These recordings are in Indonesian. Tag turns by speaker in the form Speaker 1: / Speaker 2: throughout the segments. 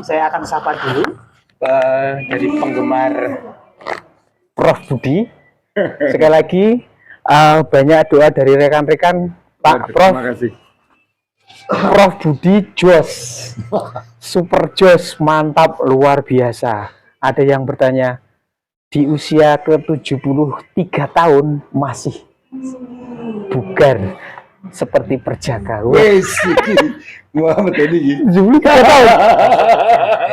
Speaker 1: Saya akan sapa dulu dari penggemar Prof Budi. Sekali lagi banyak doa dari rekan-rekan Pak Prof.
Speaker 2: Terima kasih.
Speaker 1: Prof Budi jos, super jos, mantap, luar biasa. Ada yang bertanya, di usia ke-73 tahun masih bugar seperti perjaka.
Speaker 2: Wes, Muhammad ini.
Speaker 1: 73 tahun.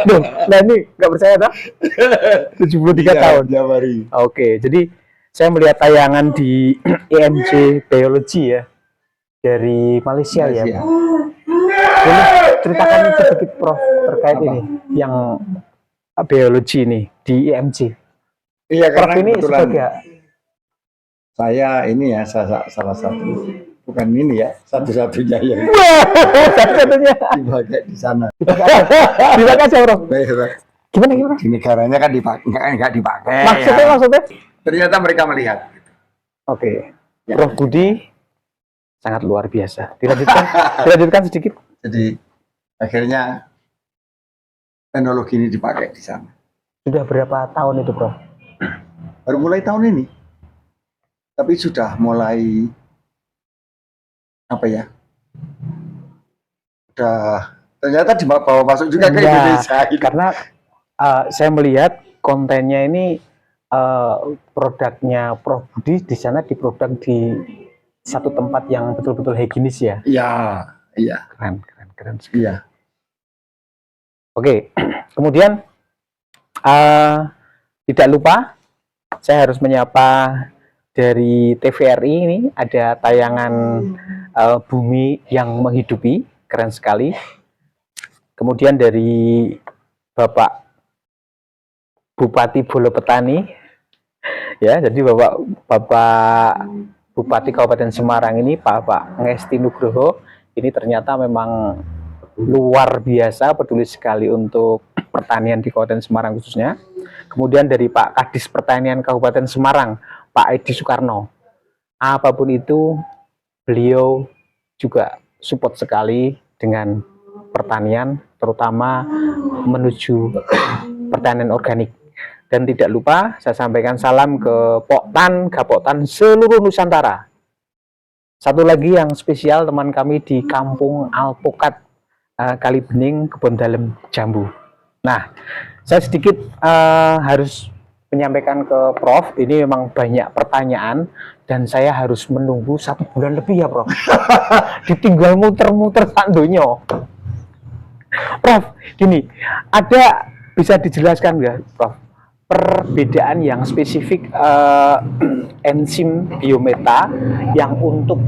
Speaker 1: Duh, nah ini nggak percaya tak? 73 tahun.
Speaker 2: Jawari.
Speaker 1: Oke, jadi saya melihat tayangan di EMC Biology ya dari Malaysia ya. Boleh ceritakan sedikit Prof terkait ini yang biologi ini di EMC.
Speaker 2: Iya,
Speaker 1: Prof
Speaker 2: karena
Speaker 1: ini sebagai
Speaker 2: saya ini ya salah satu, bukan ini ya, satu-satunya yang
Speaker 1: satu-satunya
Speaker 2: dipakai di sana.
Speaker 1: dipakai siapa Prof? Gimana?
Speaker 2: Di negaranya kan nggak dipakai.
Speaker 1: Maksudnya?
Speaker 2: Ternyata mereka melihat.
Speaker 1: Oke. Prof Budi sangat luar biasa. Dilanjutkan sedikit.
Speaker 2: Jadi akhirnya teknologi ini dipakai di sana.
Speaker 1: Sudah berapa tahun itu, Prof?
Speaker 2: Baru mulai tahun ini. Tapi sudah mulai apa ya? Sudah ternyata dibawa masuk juga ke Indonesia.
Speaker 1: Karena saya melihat kontennya ini produknya Prof Budi di sana diproduk di satu tempat yang betul-betul higienis ya.
Speaker 2: Iya.
Speaker 1: Keren.
Speaker 2: Iya.
Speaker 1: Oke, kemudian tidak lupa saya harus menyapa dari TVRI ini ada tayangan Bumi yang Menghidupi, keren sekali. Kemudian dari Bapak Bupati Bolopetani, ya, jadi Bapak Bupati Kabupaten Semarang ini Pak Ngesti Nugroho ini ternyata memang luar biasa peduli sekali untuk pertanian di Kabupaten Semarang khususnya. Kemudian dari Pak Kadis Pertanian Kabupaten Semarang, Pak Edi Soekarno. Apapun itu, beliau juga support sekali dengan pertanian, terutama menuju pertanian organik. Dan tidak lupa saya sampaikan salam ke Poktan, Gapoktan seluruh Nusantara. Satu lagi yang spesial teman kami di Kampung Alpukat Kalibening, Kebon Dalem, Jambu. Nah, saya sedikit harus menyampaikan ke Prof, ini memang banyak pertanyaan dan saya harus menunggu 1 bulan lebih ya Prof. Ditinggal muter-muter sak donya. Prof, gini, ada bisa dijelaskan nggak Prof? Perbedaan yang spesifik enzim biometa yang untuk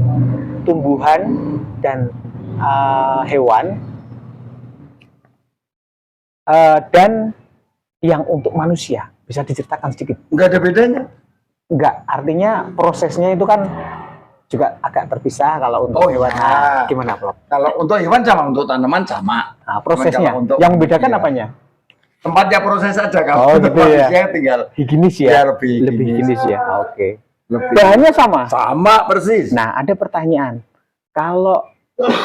Speaker 1: tumbuhan dan hewan dan yang untuk manusia, bisa diceritakan sedikit?
Speaker 2: Nggak ada bedanya.
Speaker 1: Nggak, artinya prosesnya itu kan juga agak terpisah kalau untuk hewan.
Speaker 2: Iya.
Speaker 1: Gimana Prof?
Speaker 2: Kalau untuk hewan sama, untuk tanaman sama.
Speaker 1: Nah, prosesnya yang membedakan apanya?
Speaker 2: Tempatnya proses aja, kalau
Speaker 1: gitu ya.
Speaker 2: Tinggal
Speaker 1: higienis ya,
Speaker 2: lebih
Speaker 1: higienis ya. Oke.
Speaker 2: Lebih.
Speaker 1: Bahannya
Speaker 2: Sama persis.
Speaker 1: Nah, ada pertanyaan. Kalau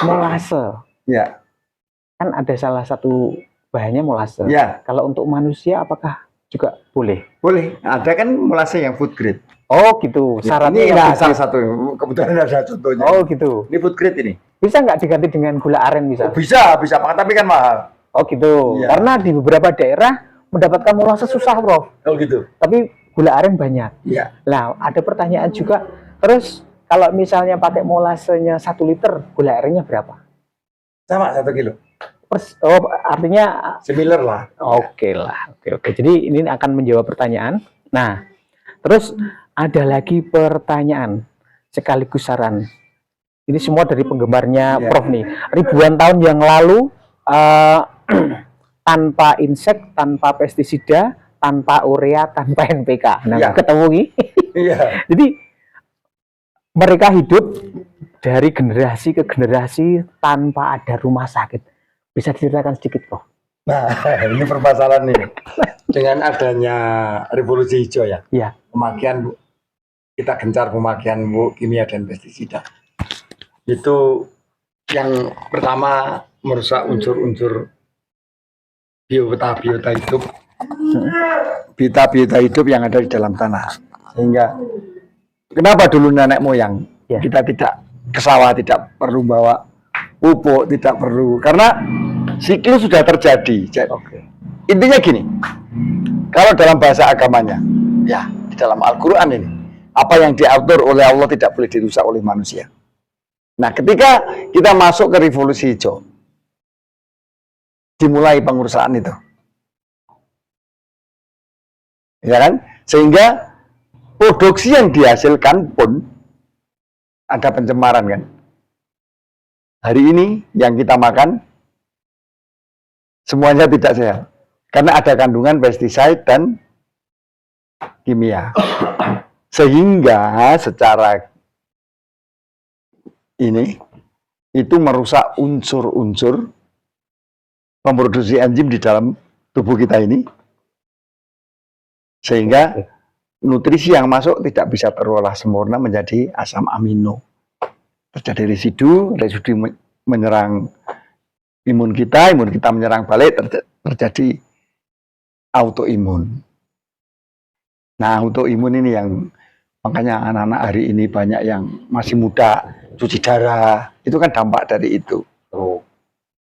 Speaker 1: molase,
Speaker 2: Ya.
Speaker 1: kan ada salah satu bahannya molase.
Speaker 2: Ya.
Speaker 1: Kalau untuk manusia apakah juga boleh?
Speaker 2: Boleh. Ada kan molase yang food grade.
Speaker 1: Oh gitu. Syaratnya
Speaker 2: ini
Speaker 1: yang
Speaker 2: salah satu. Kebetulan ada contohnya.
Speaker 1: Oh gitu.
Speaker 2: Ini food grade ini.
Speaker 1: Bisa nggak diganti dengan gula aren bisa?
Speaker 2: Bisa, tapi kan mahal.
Speaker 1: Oh gitu.
Speaker 2: Ya.
Speaker 1: Karena di beberapa daerah mendapatkan molase susah, Prof.
Speaker 2: Oh gitu.
Speaker 1: Tapi gula aren banyak.
Speaker 2: Iya.
Speaker 1: Nah, ada pertanyaan juga. Terus kalau misalnya pakai molasenya 1 liter, gula arennya berapa?
Speaker 2: Sama 1 kilo.
Speaker 1: Artinya
Speaker 2: Similar lah.
Speaker 1: Oke lah. Oke. Jadi ini akan menjawab pertanyaan. Nah, terus ada lagi pertanyaan sekaligus saran. Ini semua dari penggemarnya Prof nih. Ribuan tahun yang lalu tanpa insek, tanpa pestisida, tanpa urea, tanpa NPK. Nah, ketemu nih.
Speaker 2: Iya.
Speaker 1: Jadi mereka hidup dari generasi ke generasi tanpa ada rumah sakit. Bisa diceritakan sedikit, Prof?
Speaker 2: Nah, ini permasalahan nih. Dengan adanya revolusi hijau ya.
Speaker 1: Iya.
Speaker 2: Pemakaian, kita gencar pemakaian kimia dan pestisida. Itu yang pertama merusak unsur-unsur biota hidup, biota hidup yang ada di dalam tanah. Sehingga kenapa dulu nenek moyang kita tidak ke sawah, tidak perlu bawa pupuk, tidak perlu, karena siklus sudah terjadi. Intinya gini, kalau dalam bahasa agamanya, ya di dalam Al-Quran ini, apa yang diatur oleh Allah tidak boleh dirusak oleh manusia. Nah, ketika kita masuk ke revolusi hijau, dimulai pengurusan itu, ya kan? Sehingga produksi yang dihasilkan pun ada pencemaran kan. Hari ini yang kita makan semuanya tidak sehat karena ada kandungan pestisida dan kimia. Sehingga secara ini itu merusak unsur-unsur memproduksi enzim di dalam tubuh kita ini, sehingga nutrisi yang masuk tidak bisa terolah sempurna menjadi asam amino. Terjadi residu menyerang imun kita menyerang balik, terjadi autoimun. Nah, autoimun ini yang makanya anak-anak hari ini banyak yang masih muda cuci darah, itu kan dampak dari itu.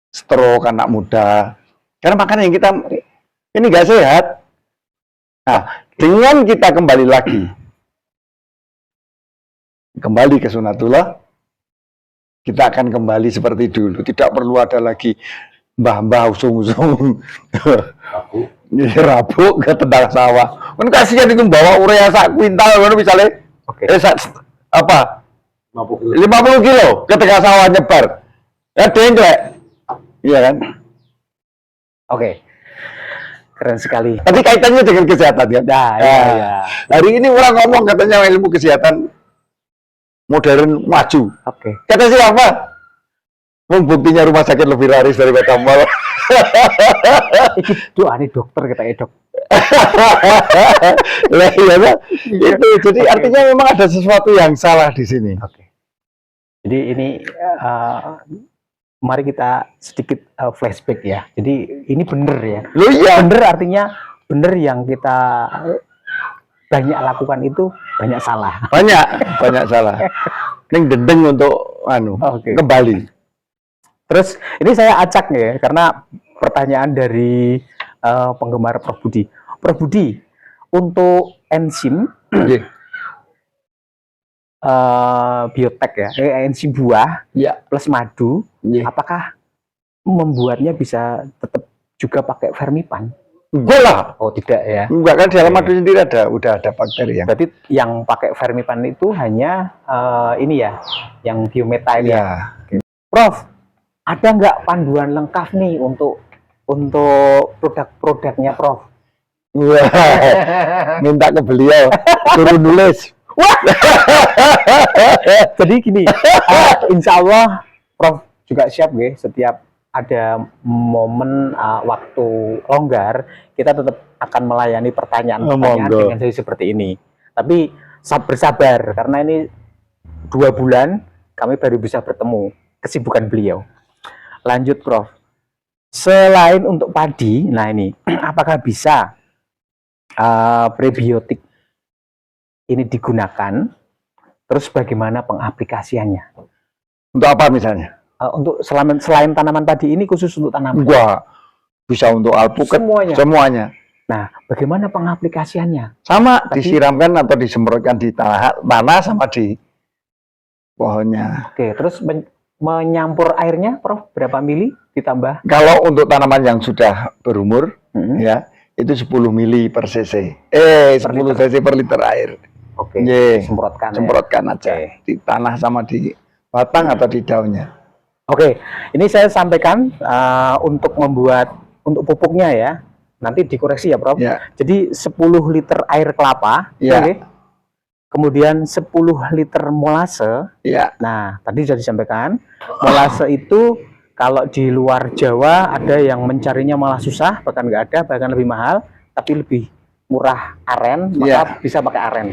Speaker 2: Stroke anak muda, karena makanan yang kita ini nggak sehat. Nah, dengan kita kembali ke sunatullah, kita akan kembali seperti dulu. Tidak perlu ada lagi mbah-mbah usung-usung rabuk ke tendang sawah. Kan kasihan itu bawa urea sak kuintal misalnya, apa 50 kilo ke tengah sawah nyebar, ya dengklek, iya kan?
Speaker 1: Oke. Keren sekali.
Speaker 2: Tapi kaitannya dengan kesehatan ya.
Speaker 1: Nah, ya.
Speaker 2: Hari ini orang ngomong katanya ilmu kesehatan modern maju. Kata siapa? Buktinya rumah sakit lebih laris daripada mall.
Speaker 1: Itu aneh dokter kita dok.
Speaker 2: Lah iya, itu jadi artinya memang ada sesuatu yang salah di sini.
Speaker 1: Jadi ini mari kita sedikit flashback ya. Jadi ini bener ya.
Speaker 2: Loh iya.
Speaker 1: Bener artinya bener yang kita banyak lakukan itu banyak salah. Banyak salah.
Speaker 2: Ini dendeng untuk kembali.
Speaker 1: Terus ini saya acak ya, karena pertanyaan dari penggemar Prof Budi. Prof Budi, untuk enzim biotek ya, enzim buah plus madu, apakah membuatnya bisa tetap juga pakai vermipan?
Speaker 2: Enggak lah.
Speaker 1: Oh tidak ya?
Speaker 2: Enggak, kan di dalam madu sendiri udah ada bakteri yang.
Speaker 1: Berarti yang pakai vermipan itu hanya ini ya, yang biometa ini ya. Prof, ada nggak panduan lengkap nih untuk produk-produknya Prof?
Speaker 2: Wah, minta ke beliau suruh nulis.
Speaker 1: Jadi gini, insya Allah Prof juga siap ya, setiap ada momen waktu longgar, kita tetap akan melayani pertanyaan-pertanyaan dengan seperti ini. Tapi bersabar, karena ini 2 bulan kami baru bisa bertemu, kesibukan beliau. Lanjut Prof, selain untuk padi, nah ini apakah bisa prebiotik ini digunakan? Terus bagaimana pengaplikasiannya?
Speaker 2: Untuk apa misalnya?
Speaker 1: Untuk selain tanaman padi ini, khusus untuk tanaman?
Speaker 2: Enggak, bisa untuk alpukat, semuanya.
Speaker 1: Nah, bagaimana pengaplikasiannya?
Speaker 2: Sama, disiramkan atau disemprotkan di tanah sama di pohonnya.
Speaker 1: Oke, terus menyampur airnya, Prof, berapa mili ditambah?
Speaker 2: Kalau untuk tanaman yang sudah berumur, ya, itu 10 mili per cc. 10 cc per liter air.
Speaker 1: Oke,
Speaker 2: semprotkan aja di tanah sama di batang atau di daunnya.
Speaker 1: Oke, ini saya sampaikan untuk pupuknya ya. Nanti dikoreksi ya, Prof. Jadi 10 liter air kelapa, kemudian 10 liter molase. Nah, tadi sudah disampaikan, molase itu kalau di luar Jawa ada yang mencarinya malah susah, bahkan nggak ada, bahkan lebih mahal, tapi lebih murah aren, maka bisa pakai aren.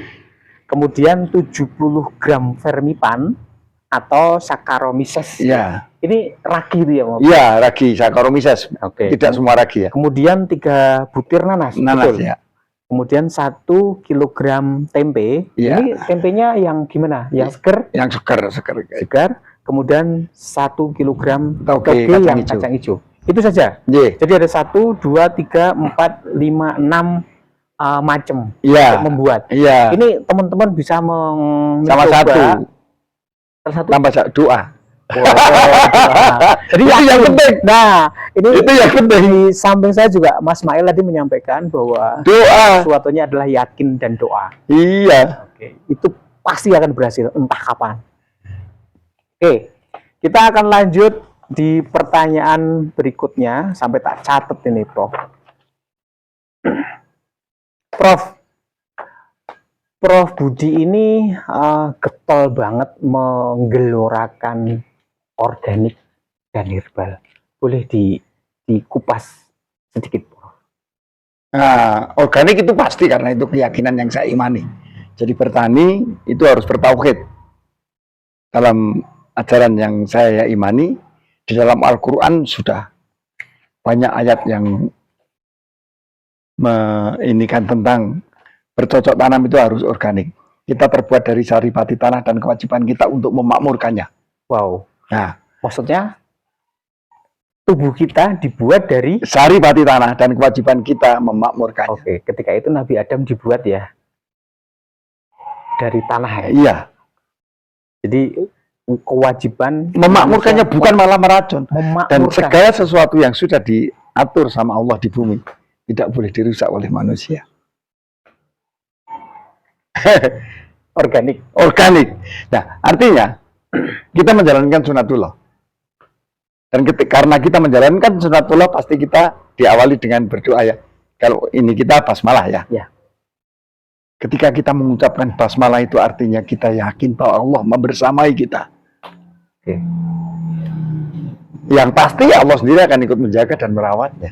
Speaker 1: Kemudian 70 gram vermipan atau Saccharomyces.
Speaker 2: Ya,
Speaker 1: Ini ragi itu ya, Prof?
Speaker 2: iya ragi Saccharomyces.
Speaker 1: Oke.
Speaker 2: Tidak semua ragi ya.
Speaker 1: Kemudian 3 butir nanas.
Speaker 2: Nanas
Speaker 1: betul.
Speaker 2: ya.
Speaker 1: Kemudian 1 kilogram tempe.
Speaker 2: Iya.
Speaker 1: Ini tempenya yang gimana? Yang seger?
Speaker 2: Yang segar.
Speaker 1: Segar. Kemudian 1 kilogram
Speaker 2: Toge
Speaker 1: toge
Speaker 2: kacang
Speaker 1: yang
Speaker 2: hijau.
Speaker 1: kacang hijau. Itu saja.
Speaker 2: Ye.
Speaker 1: Jadi ada 1, 2, 3, 4, 5, 6 macam
Speaker 2: Iya.
Speaker 1: untuk membuat.
Speaker 2: Iya.
Speaker 1: Ini teman-teman bisa
Speaker 2: Sama
Speaker 1: mencoba.
Speaker 2: satu.
Speaker 1: Salah satu.
Speaker 2: Tambah doa.
Speaker 1: Jadi
Speaker 2: Itu yang penting.
Speaker 1: Nah, ini
Speaker 2: Itu yang penting.
Speaker 1: di samping saya juga Mas Mail tadi menyampaikan bahwa
Speaker 2: Doa.
Speaker 1: sesuatunya adalah yakin dan doa.
Speaker 2: Iya.
Speaker 1: Oke, itu pasti akan berhasil entah kapan. Oke, kita akan lanjut di pertanyaan berikutnya sampai tak catat ini, Prof. Prof Budi ini getol banget menggelorakan organik dan herbal. Boleh dikupas sedikit, Prof?
Speaker 2: Nah, organik itu pasti karena itu keyakinan yang saya imani. Jadi bertani itu harus bertauhid. Dalam ajaran yang saya imani, di dalam Al-Quran sudah banyak ayat yang menginikan tentang bercocok tanam itu harus organik. Kita terbuat dari saripati tanah dan kewajiban kita untuk memakmurkannya.
Speaker 1: Wow.
Speaker 2: Nah,
Speaker 1: Maksudnya tubuh kita dibuat dari
Speaker 2: saripati tanah dan kewajiban kita memakmurkannya.
Speaker 1: Oke, ketika itu Nabi Adam dibuat ya dari tanah ya.
Speaker 2: Iya,
Speaker 1: Jadi kewajiban
Speaker 2: memakmurkannya
Speaker 1: manusia
Speaker 2: bukan malah meracun. Dan
Speaker 1: memakmurkan.
Speaker 2: segala sesuatu yang sudah diatur sama Allah di bumi tidak boleh dirusak oleh manusia.
Speaker 1: Organik.
Speaker 2: Organik. Nah, artinya kita menjalankan sunatullah. Dan karena kita menjalankan sunatullah, pasti kita diawali dengan berdoa ya. Kalau ini kita basmalah ya.
Speaker 1: Ya.
Speaker 2: Ketika kita mengucapkan basmalah itu artinya kita yakin bahwa Allah membersamai kita.
Speaker 1: Oke.
Speaker 2: Yang pasti Allah sendiri akan ikut menjaga dan merawatnya.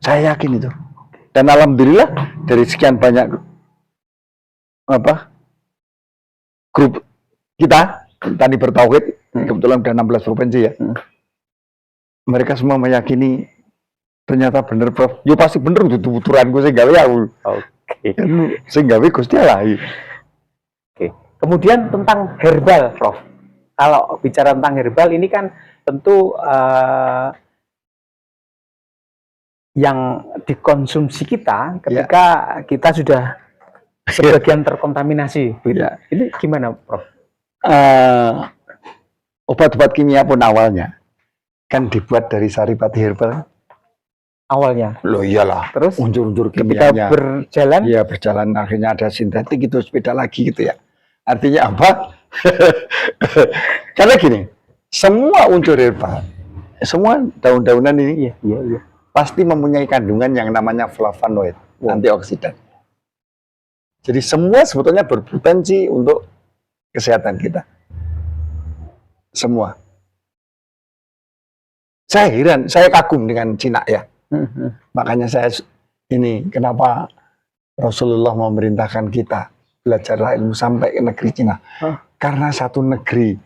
Speaker 2: Saya yakin itu. Dan alhamdulillah dari sekian banyak grup kita tadi bertauhid, kebetulan ada 16 provinsi ya. Mereka semua meyakini ternyata bener, Prof. Ya pasti bener itu tuturanku sing gawe aku.
Speaker 1: Oke.
Speaker 2: Sing gawe Gusti Allah.
Speaker 1: Oke. Kemudian tentang herbal, Prof. Kalau bicara tentang herbal ini kan tentu yang dikonsumsi kita ketika kita sudah sebagian terkontaminasi.
Speaker 2: Ya.
Speaker 1: Ini gimana, Prof?
Speaker 2: Obat-obat kimia pun awalnya kan dibuat dari saripati herbal.
Speaker 1: Awalnya.
Speaker 2: Loh iyalah.
Speaker 1: Terus
Speaker 2: Unsur-unsur
Speaker 1: ketika
Speaker 2: kimianya.
Speaker 1: berjalan,
Speaker 2: Iya, berjalan akhirnya ada sintetik itu beda lagi gitu ya. Artinya apa? Karena gini, semua unsur herbal, semua daun-daunan ini
Speaker 1: iya.
Speaker 2: pasti mempunyai kandungan yang namanya flavonoid, antioksidan. Jadi semua sebetulnya berpotensi untuk kesehatan kita. Semua. Saya heran, saya kagum dengan Cina ya. Makanya saya ini kenapa Rasulullah memerintahkan kita belajarlah ilmu sampai ke negeri Cina. Karena satu negeri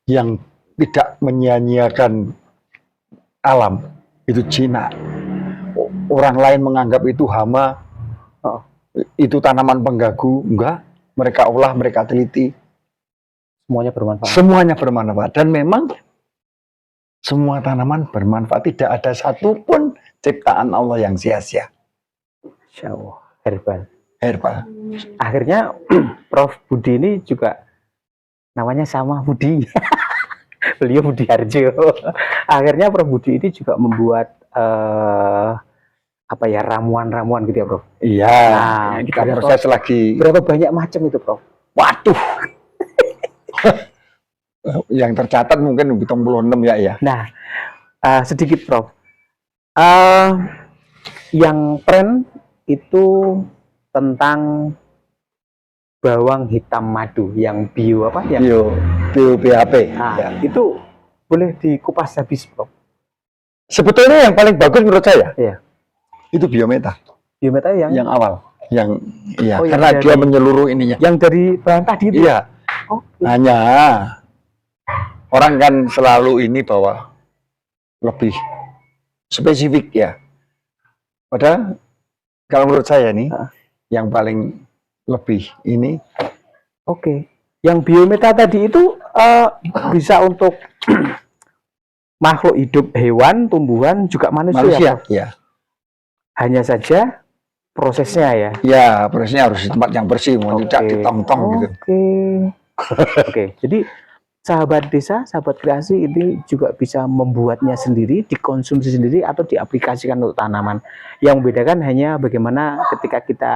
Speaker 2: yang tidak menyia-nyiakan alam itu Cina. Orang lain menganggap itu hama, itu tanaman pengganggu, enggak. Mereka olah, mereka teliti.
Speaker 1: Semuanya bermanfaat.
Speaker 2: Semuanya bermanfaat. Dan memang semua tanaman bermanfaat. Tidak ada satupun ciptaan Allah yang sia-sia.
Speaker 1: Insya Allah. Herbal.
Speaker 2: Herbal.
Speaker 1: Akhirnya Prof Budi ini juga namanya sama Budi. Beliau Budi Harjo. Akhirnya Prof Budi ini juga membuat ramuan-ramuan gitu ya, Prof.
Speaker 2: Iya.
Speaker 1: Nah,
Speaker 2: kita proses lagi.
Speaker 1: Berapa banyak macam itu, Prof?
Speaker 2: Waduh. Yang tercatat mungkin 76 ya.
Speaker 1: Nah, sedikit, Prof. Yang tren itu tentang bawang hitam madu yang bio apa? Yang
Speaker 2: bio BHP.
Speaker 1: Nah,
Speaker 2: Ya.
Speaker 1: itu boleh dikupas habis, Prof.
Speaker 2: Sebetulnya yang paling bagus menurut saya
Speaker 1: Iya.
Speaker 2: itu biometa.
Speaker 1: Biometa yang
Speaker 2: Yang awal. Yang iya,
Speaker 1: Oh, yang
Speaker 2: karena dia
Speaker 1: dari-
Speaker 2: menyeluruh ininya.
Speaker 1: Yang dari bahan tadi itu?
Speaker 2: Iya,
Speaker 1: Oh,
Speaker 2: hanya orang kan selalu ini bahwa lebih spesifik ya. Padahal kalau menurut saya nih,
Speaker 1: Ah.
Speaker 2: yang paling lebih ini
Speaker 1: oke. Yang biometa tadi itu bisa untuk makhluk hidup, hewan, tumbuhan, juga manusia.
Speaker 2: manusia,
Speaker 1: Prof?
Speaker 2: ya.
Speaker 1: Hanya saja prosesnya ya.
Speaker 2: Ya, prosesnya harus di tempat yang bersih, tidak ditong-tong gitu.
Speaker 1: Oke. Jadi sahabat desa, sahabat kreasi ini juga bisa membuatnya sendiri, dikonsumsi sendiri atau diaplikasikan untuk tanaman. Yang membedakan hanya bagaimana ketika kita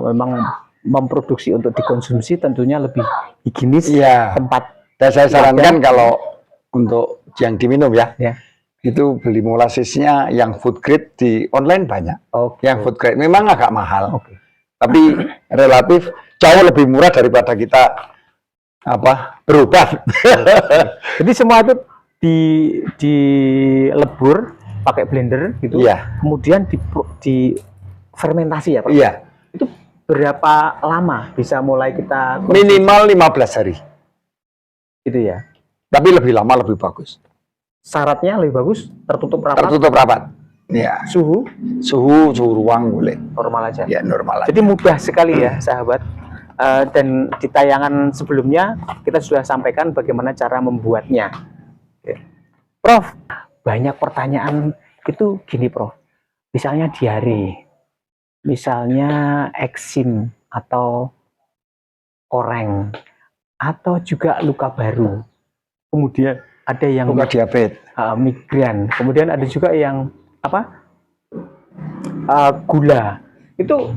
Speaker 1: memang memproduksi untuk dikonsumsi, tentunya lebih higienis.
Speaker 2: Iya.
Speaker 1: Tempat.
Speaker 2: Dan saya sarankan kalau untuk yang diminum ya,
Speaker 1: Ya.
Speaker 2: itu beli molasesnya yang food grade di online banyak.
Speaker 1: Oke.
Speaker 2: Yang food grade memang agak mahal,
Speaker 1: Oke.
Speaker 2: tapi relatif jauh lebih murah daripada kita berobat.
Speaker 1: Jadi semua itu dilebur pakai blender gitu.
Speaker 2: Iya.
Speaker 1: Kemudian di fermentasi ya, Pak.
Speaker 2: Iya.
Speaker 1: Itu berapa lama bisa mulai kita konsumsi?
Speaker 2: Minimal 15 hari.
Speaker 1: Gitu ya.
Speaker 2: Tapi lebih lama lebih bagus.
Speaker 1: Syaratnya lebih bagus tertutup rapat.
Speaker 2: Tertutup rapat. Ya.
Speaker 1: Suhu
Speaker 2: Suhu ruang boleh.
Speaker 1: normal aja.
Speaker 2: Ya, normal aja.
Speaker 1: Jadi mudah sekali ya, sahabat. Dan di tayangan sebelumnya kita sudah sampaikan bagaimana cara membuatnya. Oke. Prof, banyak pertanyaan itu gini, Prof. Misalnya diare, misalnya eksim atau koreng, atau juga luka baru. Kemudian ada yang
Speaker 2: Luka diabetes.
Speaker 1: migran, kemudian ada juga yang gula. Itu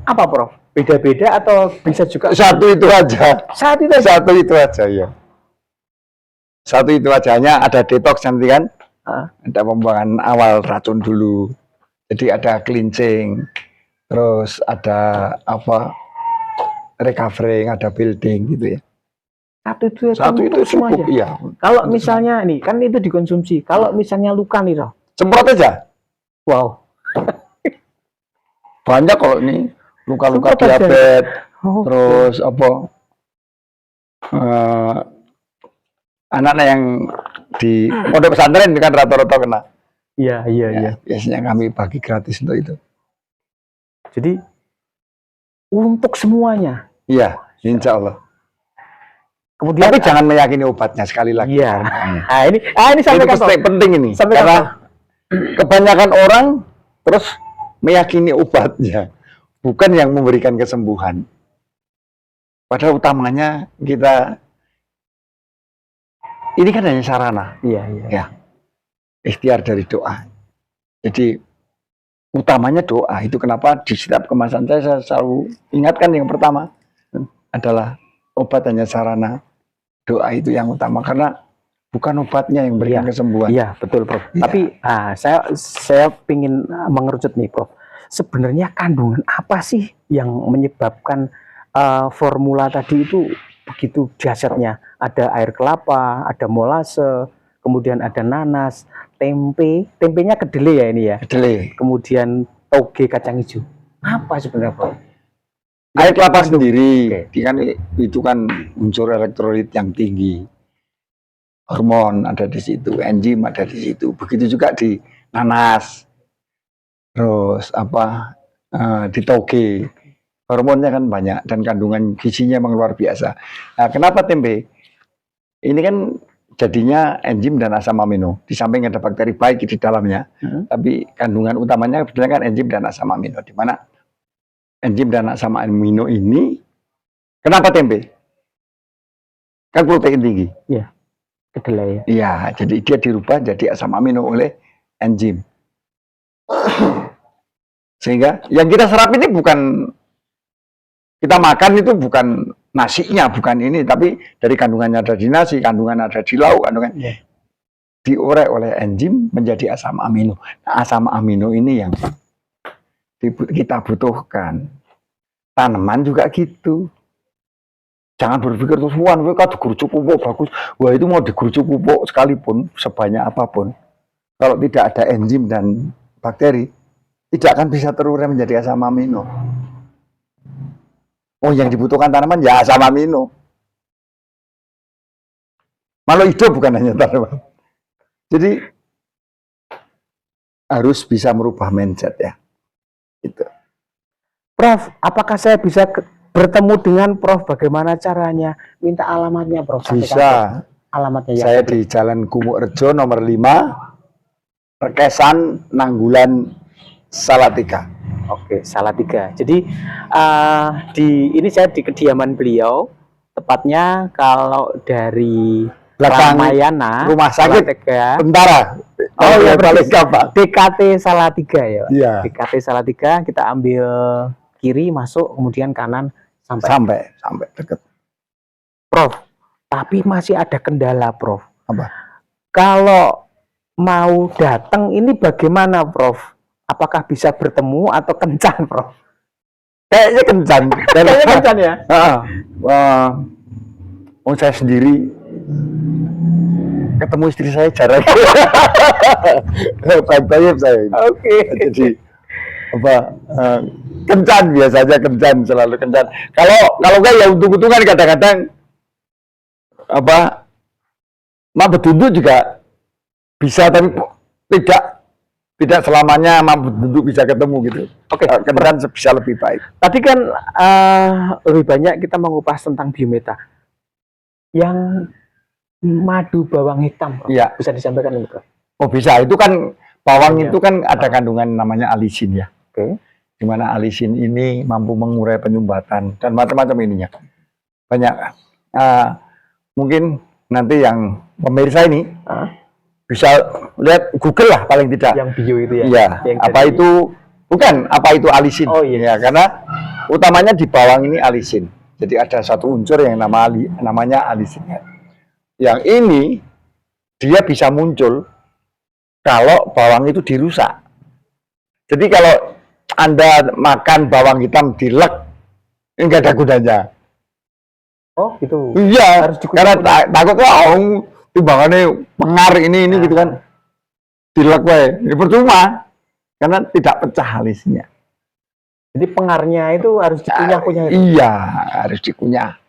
Speaker 1: apa, Prof? Beda-beda atau bisa juga
Speaker 2: Satu itu aja.
Speaker 1: saat itu?
Speaker 2: Satu itu aja ya. Satu itu aja, hanya ada detox nanti kan. Ada pembuangan awal racun dulu. Jadi ada cleansing, terus ada recovering, ada building gitu ya. Satu itu
Speaker 1: semua
Speaker 2: cukup,
Speaker 1: aja.
Speaker 2: iya.
Speaker 1: Kalau misalnya nih kan itu dikonsumsi. Kalau misalnya luka nih, Prof.
Speaker 2: Semprot aja.
Speaker 1: Wow.
Speaker 2: Banyak kalau ini luka-luka
Speaker 1: Semprot aja.
Speaker 2: diabetes,
Speaker 1: Oh,
Speaker 2: terus anak-anak yang di pondok pesantren kan rata-rata kena.
Speaker 1: iya.
Speaker 2: Ya, biasanya kami bagi gratis untuk itu.
Speaker 1: Jadi untuk semuanya.
Speaker 2: Iya, insya Allah.
Speaker 1: Kemudian
Speaker 2: Tapi jangan meyakini obatnya sekali lagi.
Speaker 1: iya.
Speaker 2: Hmm.
Speaker 1: Ini
Speaker 2: Itu
Speaker 1: sampaikan, Prof.
Speaker 2: penting ini.
Speaker 1: Sampaikan,
Speaker 2: Karena kebanyakan orang terus meyakini obatnya, bukan yang memberikan kesembuhan. Padahal utamanya kita ini kan hanya sarana.
Speaker 1: Iya.
Speaker 2: Ya. Ikhtiar dari doa. Jadi utamanya doa. Itu kenapa di setiap kemasan saya selalu ingatkan yang pertama adalah obat hanya sarana, doa itu yang utama karena bukan obatnya yang memberikan kesembuhan.
Speaker 1: Iya, betul, Prof.
Speaker 2: Iya.
Speaker 1: Tapi saya ingin mengerucut nih, Prof. Sebenarnya kandungan apa sih yang menyebabkan formula tadi itu begitu dahsyatnya? Ada air kelapa, ada molase, kemudian ada nanas, tempe. Tempenya kedelai ya ini ya.
Speaker 2: Kedelai.
Speaker 1: Kemudian toge kacang hijau. Apa sebenarnya, Prof?
Speaker 2: Air kelapa sendiri,
Speaker 1: Oke.
Speaker 2: itu kan unsur elektrolit yang tinggi. Hormon ada di situ, enzim ada di situ. Begitu juga di nanas. Terus di toge. Hormonnya kan banyak dan kandungan gizinya memang luar biasa. Nah, kenapa tempe? Ini kan jadinya enzim dan asam amino. Di samping ada bakteri baik di dalamnya, tapi kandungan utamanya sebenarnya kan enzim dan asam amino. Di mana enzim dan asam amino ini, kenapa tempe? Kan protein tinggi.
Speaker 1: Iya, kedelai ya.
Speaker 2: Iya, jadi dia dirubah jadi asam amino oleh enzim. Sehingga yang kita serap ini bukan, kita makan itu bukan nasinya, bukan ini, tapi dari kandungannya ada di nasi, kandungan ada di lauk, kandungan diurai oleh enzim menjadi asam amino. Nah, asam amino ini yang kita butuhkan. Tanaman juga gitu. Jangan berpikir terus, wah, mereka digerucuk pupuk bagus. Wah, itu mau digerucuk pupuk sekalipun, sebanyak apapun. Kalau tidak ada enzim dan bakteri, tidak akan bisa terurai menjadi asam amino. Oh, yang dibutuhkan tanaman ya asam amino. Makhluk hidup bukan hanya tanaman. Jadi harus bisa merubah mindset ya. Gitu.
Speaker 1: Prof, apakah saya bisa bertemu dengan Prof? Bagaimana caranya? Minta alamatnya, Prof.
Speaker 2: Bisa.
Speaker 1: Alamatnya ya.
Speaker 2: Saya di Jalan Gumuk Rejo nomor 5, Rekesan, Nanggulan, Salatiga.
Speaker 1: Oke, Salatiga. Jadi ini saya di kediaman beliau, tepatnya kalau dari
Speaker 2: Belakang
Speaker 1: Ramayana,
Speaker 2: rumah sakit
Speaker 1: Salatiga.
Speaker 2: Tentara.
Speaker 1: Oh ya,
Speaker 2: balik Pak.
Speaker 1: DKT Salatiga ya, Pak.
Speaker 2: Iya.
Speaker 1: DKT Salatiga, kita ambil kiri masuk, kemudian kanan
Speaker 2: Sampai dekat.
Speaker 1: Prof, tapi masih ada kendala, Prof.
Speaker 2: Apa?
Speaker 1: Kalau mau datang ini bagaimana, Prof? Apakah bisa bertemu atau kencan, Prof?
Speaker 2: Kayaknya kencan.
Speaker 1: Kayaknya kencan ya?
Speaker 2: Saya sendiri ketemu istri saya jarang. Baik-baik saya.
Speaker 1: Oke.
Speaker 2: Jadi kencan, biasanya kencan, selalu kencan. Kalau kan ya untung-untungan kadang-kadang betuntut juga bisa, tapi tidak selamanya betuntut bisa ketemu gitu.
Speaker 1: Oke,
Speaker 2: kencan bisa lebih baik.
Speaker 1: Tadi kan lebih banyak kita mengupas tentang biometa. Yang madu bawang hitam, Prof.
Speaker 2: Iya.
Speaker 1: Bisa disampaikan ini, Prof?
Speaker 2: Oh bisa, itu kan bawang
Speaker 1: Iya.
Speaker 2: itu kan ada kandungan namanya alisin ya.
Speaker 1: Oke.
Speaker 2: Di mana alisin ini mampu mengurai penyumbatan dan macam-macam ininya. Banyak. Mungkin nanti yang pemirsa ini bisa lihat Google lah paling tidak.
Speaker 1: Yang bio itu ya.
Speaker 2: Iya.
Speaker 1: Yang
Speaker 2: Apa itu alisin?
Speaker 1: Oh iya.
Speaker 2: Ya, karena utamanya di bawang ini alisin. Jadi ada satu unsur yang namanya alisin. Yang ini dia bisa muncul kalau bawang itu dirusak. Jadi kalau Anda makan bawang hitam dilek, enggak ada gunanya.
Speaker 1: Oh gitu.
Speaker 2: Iya,
Speaker 1: Harus
Speaker 2: karena takut timbangannya pengar ini gitu kan. Dilek wae. Ini percuma. Karena tidak pecah alisinnya.
Speaker 1: Jadi pengarnya itu harus dikunyah-kunyah.
Speaker 2: Iya, harus dikunyah.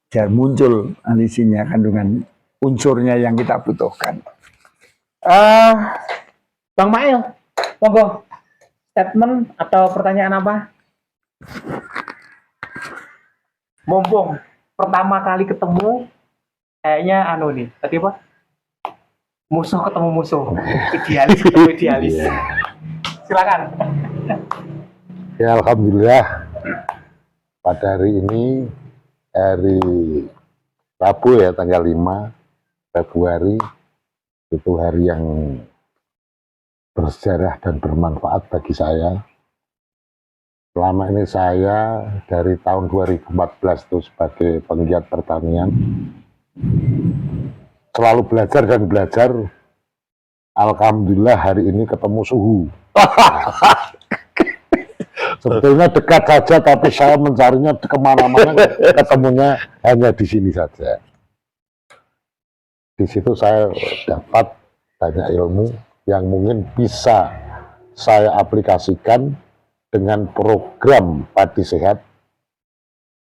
Speaker 2: Biar muncul alisinnya, kandungan unsurnya yang kita butuhkan.
Speaker 1: Bang Mail, monggo statement atau pertanyaan apa? Mumpung pertama kali ketemu, kayaknya nih, tadi apa? Musuh ketemu musuh, idealis ketemu idealis. Silakan.
Speaker 3: Ya, alhamdulillah pada hari ini, hari Rabu ya, tanggal 5 Februari, itu hari yang bersejarah dan bermanfaat bagi saya. Selama ini saya dari tahun 2014 itu sebagai penggiat pertanian selalu belajar dan belajar. Alhamdulillah hari ini ketemu suhu. Sebetulnya dekat saja, tapi saya mencarinya kemana-mana, ketemunya hanya di sini saja. Di situ saya dapat banyak ilmu yang mungkin bisa saya aplikasikan dengan program Padi Sehat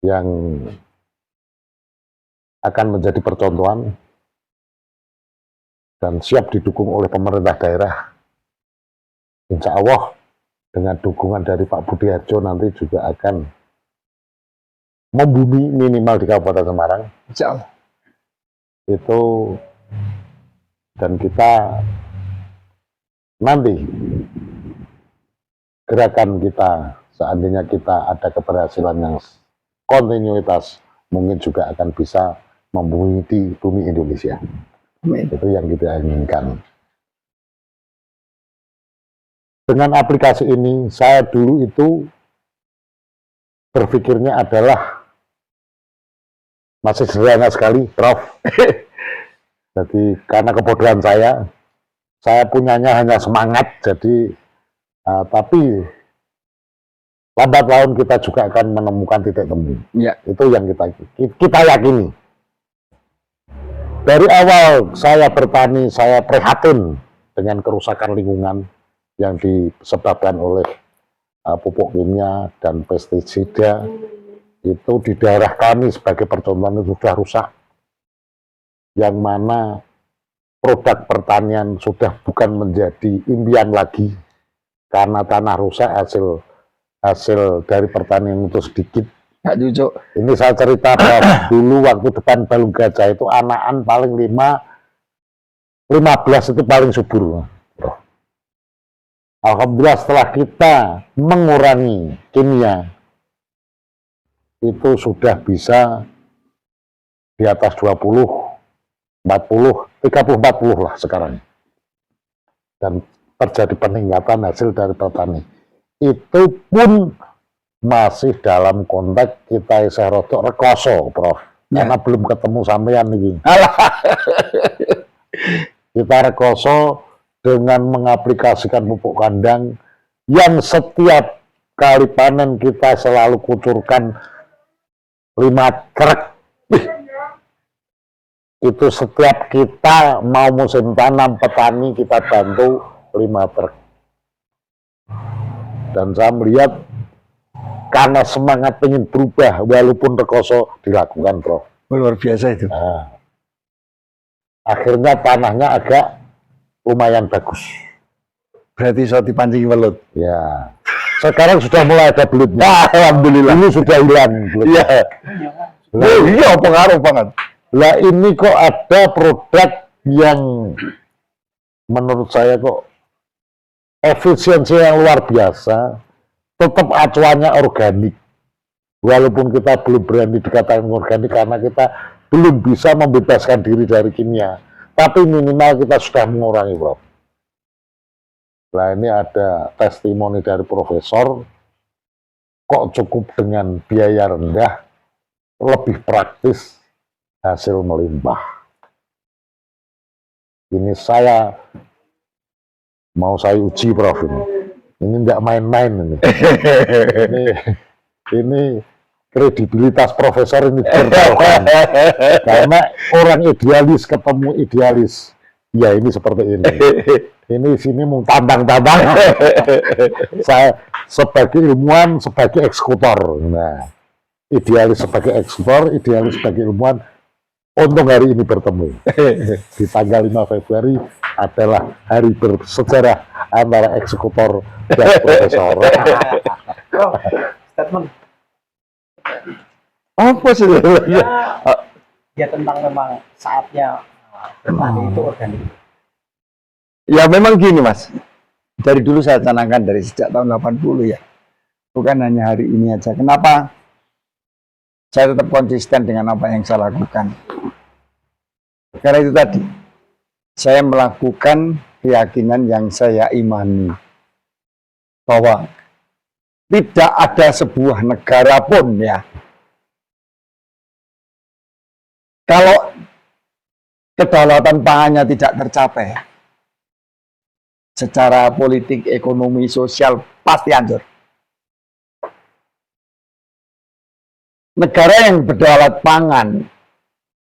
Speaker 3: yang akan menjadi percontohan dan siap didukung oleh pemerintah daerah. Insya Allah dengan dukungan dari Pak Budi Harjo nanti juga akan membumi minimal di Kabupaten Semarang.
Speaker 2: Insya Allah.
Speaker 3: Itu, dan kita nanti gerakan kita, seandainya kita ada keberhasilan yang kontinuitas, mungkin juga akan bisa membumi di bumi Indonesia.
Speaker 2: Amin.
Speaker 3: Itu yang kita inginkan. Dengan aplikasi ini, saya dulu itu berpikirnya adalah masih sederhana sekali, Prof. Jadi karena kebodohan saya punyanya hanya semangat. Jadi tapi lambat laun kita juga akan menemukan titik temu.
Speaker 2: Ya.
Speaker 3: Itu yang kita yakini. Dari awal saya bertani, saya prihatin dengan kerusakan lingkungan. yang disebabkan oleh pupuk kimia dan pestisida itu di daerah kami sebagai percontohan itu sudah rusak, yang mana produk pertanian sudah bukan menjadi impian lagi karena tanah rusak, hasil dari pertanian itu sedikit.
Speaker 2: Nggak cucuk.
Speaker 3: Ini saya cerita bahwa dulu waktu depan Balung Gajah itu anakan paling 15 itu paling subur. Alhamdulillah setelah kita mengurangi kimia itu sudah bisa di atas 20, 40, 30, 40 lah sekarang. Dan terjadi peningkatan hasil dari petani. Itu pun masih dalam konteks kita isih rodok rekoso, Prof.
Speaker 2: Ya.
Speaker 3: Karena belum ketemu sampean ini.
Speaker 2: Alah.
Speaker 3: Kita rekoso dengan mengaplikasikan pupuk kandang yang setiap kali panen kita selalu kucurkan 5 truk. Itu setiap kita mau musim tanam petani kita bantu 5 truk. Dan saya melihat karena semangat ingin berubah walaupun rekoso dilakukan, Prof.
Speaker 2: Luar biasa itu.
Speaker 3: Nah, akhirnya tanahnya agak lumayan bagus.
Speaker 2: Berarti so dipancing welut.
Speaker 3: Ya. Sekarang sudah mulai ada belutnya.
Speaker 2: Alhamdulillah.
Speaker 3: Ini sudah hilang belutnya.
Speaker 2: Iya. Iya, pengaruh banget.
Speaker 3: Lah ini kok ada produk yang menurut saya kok efisiensi yang luar biasa, tetap acuannya organik. Walaupun kita belum berani dikatakan organik karena kita belum bisa membebaskan diri dari kimia. Tapi minimal kita sudah mengurangi, Prof. Nah ini ada testimoni dari profesor, kok cukup dengan biaya rendah, lebih praktis, hasil melimpah. Ini mau saya uji, Prof. Ini nggak main-main ini. Ini kredibilitas profesor ini bertahan. Karena orang idealis ketemu idealis, ya ini seperti ini. Ini sini mau tambang-tambang. Saya sebagai ilmuwan, sebagai eksekutor. Nah, idealis sebagai eksekutor, idealis sebagai ilmuwan. Untung hari ini bertemu. Di tanggal 5 Februari adalah hari bersejarah antara eksekutor dan profesor.
Speaker 4: Statement
Speaker 2: Apa sih?
Speaker 4: ya tentang memang saatnya bertani itu organik.
Speaker 2: Ya memang gini, Mas. Dari dulu saya canangkan dari sejak tahun 80 ya. Bukan hanya hari ini aja. Kenapa saya tetap konsisten dengan apa yang saya lakukan? Karena itu tadi, saya melakukan keyakinan yang saya imani. Bahwa tidak ada sebuah negara pun ya, kalau kedaulatan pangannya tidak tercapai, secara politik, ekonomi, sosial, pasti hancur. Negara yang berdaulat pangan,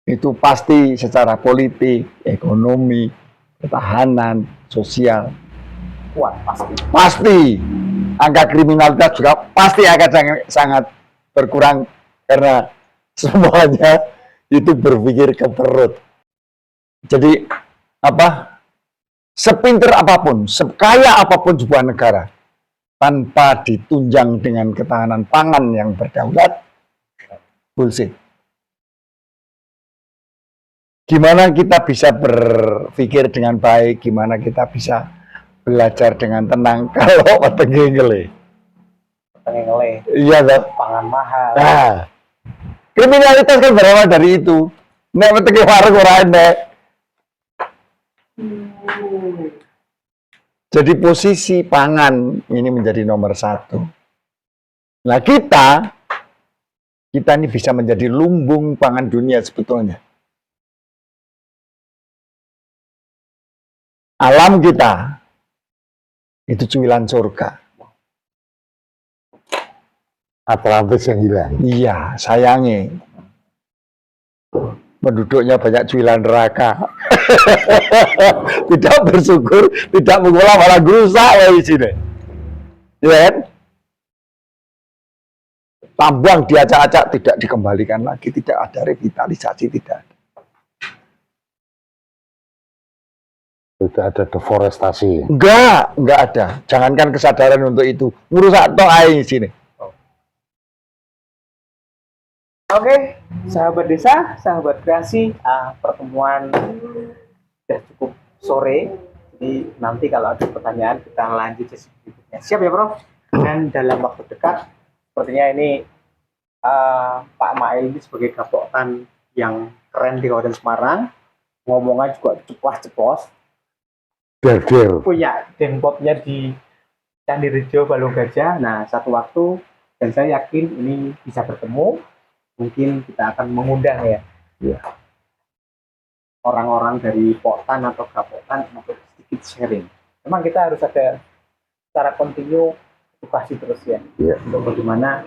Speaker 2: itu pasti secara politik, ekonomi, pertahanan, sosial,
Speaker 4: Kuat pasti.
Speaker 2: pasti. Angka kriminalitas juga pasti akan sangat berkurang, karena semuanya itu berpikir ke perut. Jadi, sepinter apapun, sekaya apapun sebuah negara, tanpa ditunjang dengan ketahanan pangan yang berdaulat, bullshit. Gimana kita bisa berpikir dengan baik, gimana kita bisa belajar dengan tenang kalau wetenge ngele.
Speaker 4: Ngele,
Speaker 2: Iya toh?
Speaker 4: pangan mahal.
Speaker 2: Nah, kriminalitas kan berawal dari itu. Nek wetenge warung ora enek. Jadi posisi pangan ini menjadi nomor 1. Nah kita ini bisa menjadi lumbung pangan dunia sebetulnya. Alam kita itu cuilan surga.
Speaker 3: Atlantis yang hilang.
Speaker 2: Iya, sayangi. penduduknya banyak cuilan neraka. Tidak bersyukur, tidak mengolah, malah gerusak ya di sini. Ya kan? Tambang diacak-acak tidak dikembalikan lagi, tidak ada revitalisasi, tidak ada.
Speaker 3: Tidak ada deforestasi.
Speaker 2: Enggak ada. Jangankan kesadaran untuk itu. Ngurusak tok ae di sini.
Speaker 4: Oke, sahabat desa, sahabat kreasi, pertemuan sudah cukup sore. Jadi nanti kalau ada pertanyaan kita lanjut sesi berikutnya. Siap ya, Prof? Dan dalam waktu dekat, sepertinya ini Pak Mail ini sebagai Gapoktan yang keren di Kabupaten Semarang, ngomongnya juga ceplas-ceplos,
Speaker 3: Der.
Speaker 4: punya denpotnya di Candi Rejo Balong Gajah. Nah, satu waktu, dan saya yakin ini bisa bertemu, mungkin kita akan mengundang ya, orang-orang dari Poktan atau Gapoktan untuk sedikit sharing. Memang kita harus ada secara kontinu edukasi terus ya, untuk bagaimana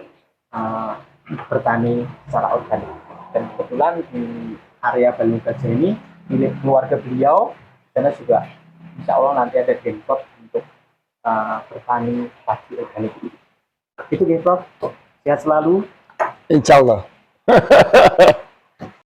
Speaker 4: bertani secara organik. Dan kebetulan di area Balong Gajah ini milik keluarga beliau, karena juga insya Allah nanti ada denpot untuk bertani padi organik. Itu ya, Prof. Sehat selalu.
Speaker 2: Insya Allah.